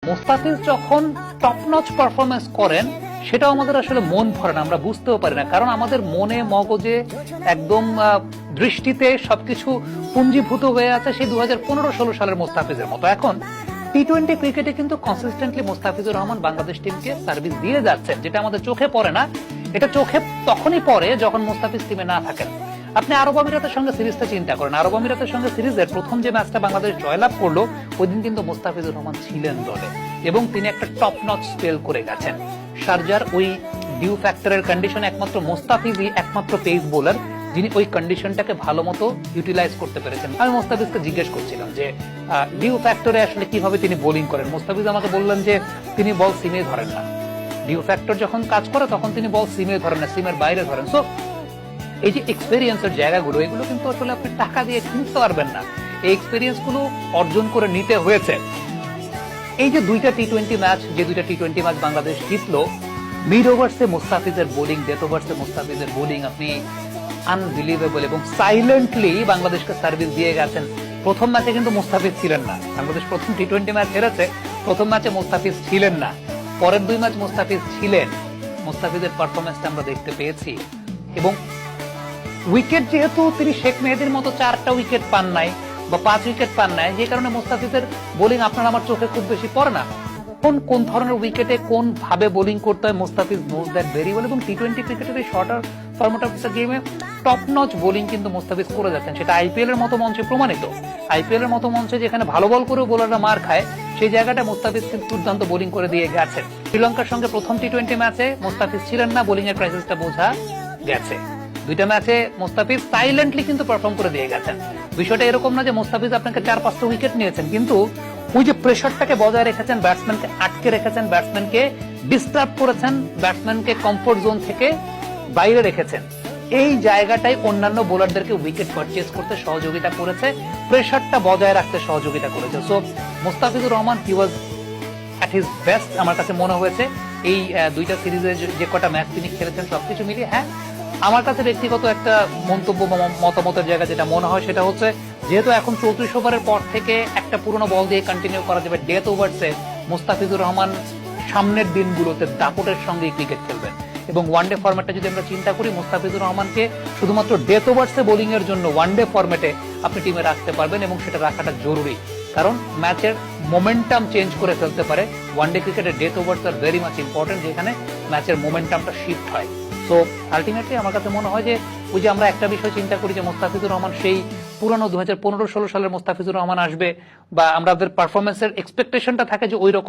মোস্তাফিজ যখন top notch performance করেন সেটাও আমাদের আসলে মন ভরে না, আমরা বুঝতেও পারি না, কারণ আমাদের মনে মগজে একদম দৃষ্টিতে সবকিছু পুঞ্জীভূত হয়ে আছে সেই 2015-16 সালের মোস্তাফিজের মতো। এখন টি-20 ক্রিকেটে কিন্তু কনসিস্টেন্টলি মোস্তাফিজুর রহমান বাংলাদেশ টিমকে সার্ভিস দিয়ে যাচ্ছেন, যেটা আমাদের চোখে পড়ে না। এটা চোখে তখনই পড়ে যখন মোস্তাফিজ টিমে না থাকেন। আপনি আরব আমিরাতের সঙ্গে সিরিজটা চিন্তা করেন, আরব আমিরাতের সঙ্গে সিরিজের প্রথম যে ম্যাচটা বাংলাদেশ জয়লাভ করলো ওই দিন কিন্তু মোস্তাফিজুর রহমান ছিলেন দলে এবং তিনি একটা টপ নচ স্পেল করে গেছেন। শারজার ওই ডিউ ফ্যাক্টরের কন্ডিশনে একমাত্র মোস্তাফিজই একমাত্র পেস বোলার যিনি ওই কন্ডিশনটাকে ভালো মতো ইউটিলাইজ করতে পেরেছেন। আমি মোস্তাফিজকে জিজ্ঞেস করছিলাম যে ডিউ ফ্যাক্টরে আসলে কিভাবে তিনি বোলিং করেন। মোস্তাফিজ আমাকে বললেন যে তিনি বল সিমে ধরেন না, ডিউ ফ্যাক্টর যখন কাজ করে তখন তিনি বল সিমে ধরেন না, সিমের বাইরে ধরেন। সো এই যে এক্সপেরিয়েন্সের জায়গাগুলো এগুলো কিন্তু আসলে আপনি টাকা দিয়ে কিনতে পারবেন না, এই এক্সপেরিয়েন্স গুলো অর্জন করে নিতে হয়েছে। এই যে দুইটা টি-20 ম্যাচ, যে দুইটা টি-20 ম্যাচ বাংলাদেশ জিতলো, মিড ওভার্সে মোস্তাফিজের বোলিং, ডেথ ওভার্সে মোস্তাফিজের বোলিং আপনি আনবিলিভেবল, এবং সাইলেন্টলি বাংলাদেশকে সার্ভিস দিয়ে গেছেন। প্রথম ম্যাচে কিন্তু মোস্তাফিজ ছিলেন না, বাংলাদেশ প্রথম টি-20 ম্যাচ হেরেছে, প্রথম ম্যাচে মোস্তাফিজ ছিলেন না, পরের দুই ম্যাচ মোস্তাফিজ ছিলেন। মোস্তাফিজের পারফরমেন্সটা আমরা দেখতে পেয়েছি, এবং উইকেট যেহেতু তিনি শেখ মেহেদীর মতো 4টা উইকেট পান নাই বা 5 উইকেট পান নাই, যে কারণে মোস্তাফিজের বোলিং আপনার আমার চোখে খুব বেশি পড়ে না। কোন ধরনের উইকেটে কোন ভাবে বোলিং করতে হয় Mustafiz knows that very well, এবং টি-20 ক্রিকেটের এই শর্টার ফরম্যাট অফ দ্য গেমে টপ নচ বোলিং কিন্তু মোস্তাফিজ করে যাচ্ছেন। সেটা আইপিএল এর মতো মঞ্চে প্রমাণিত। আইপিএল এর মতো মঞ্চে যেখানে ভালো বল করেও বোলাররা মার খায়, সেই জায়গাটা মোস্তাফিজ কিন্তু দুর্দান্ত বোলিং করে দিয়ে গেছেন। শ্রীলঙ্কার সঙ্গে প্রথম টি-20 ম্যাচে মোস্তাফিজ ছিলেন না, বোলিং এর ক্রাইসিসটা বোঝা গেছে। দুইটা ম্যাচে মোস্তাফিজ সাইলেন্টলি কিন্তু পারফর্ম করে দিয়ে গেছেন। বিষয়টা এরকম না যে মোস্তাফিজ আপনাকে 4-5টা উইকেট নিয়েছেন, কিন্তু ওই যে প্রেশারটাকে বজায় রেখেছেন, ব্যাটসম্যানকে আটকে রেখেছেন, ব্যাটসম্যানকে ডিস্টার্ব করেছেন, ব্যাটসম্যানকে কমফোর্ট জোন থেকে বাইরে রেখেছেন। এই জায়গাটাই অন্যান্য বোলারদেরকে উইকেট পারচেজ করতে সহযোগিতা করেছে, প্রেশারটা বজায় রাখতে সহযোগিতা করেছে। So Mustafizur Rahman he was at his best আমার কাছে মনে হয়েছে। এই দুইটা সিরিজে যে কটা ম্যাচ তিনি খেলেছেন সবকিছু মিলিয়ে, হ্যাঁ আমার কাছে ব্যক্তিগত একটা মন্তব্য মতামতের জায়গা যেটা মনে হয় সেটা হচ্ছে, যেহেতু এখন 34 ওভারের পর থেকে একটা পুরনো বল দিয়ে কন্টিনিউ করা যাবে, ডেথ ওভার্সে মোস্তাফিজুর রহমান সামনের দিনগুলোতে দাপটের সঙ্গে ক্রিকেট খেলবেন। এবং ওয়ানডে ফরম্যাটে যদি আমরা চিন্তা করি, মোস্তাফিজুর রহমানকে শুধুমাত্র ডেথ ওভার্সে বোলিং এর জন্য ওয়ানডে ফরম্যাটে আপনি টিমে রাখতে পারবেন, এবং সেটা রাখাটা জরুরি, কারণ ম্যাচের মোমেন্টাম চেঞ্জ করে ফেলতে পারে। ওয়ানডে ক্রিকেটে death ওভার্স are very much important, যেখানে ম্যাচের মোমেন্টামটা শিফট হয়। সো আলটিমেটলি আমার কাছে মনে হয় যে ওই যে আমরা একটা বিষয় চিন্তা করি যে মোস্তাফিজুর রহমান সেই পুরানো 2015-16 সালের মোস্তাফিজুর রহমান আসবে, বা আমাদের পারফরমেন্সের এক্সপেকটেশনটা থাকে যে ওই রকম,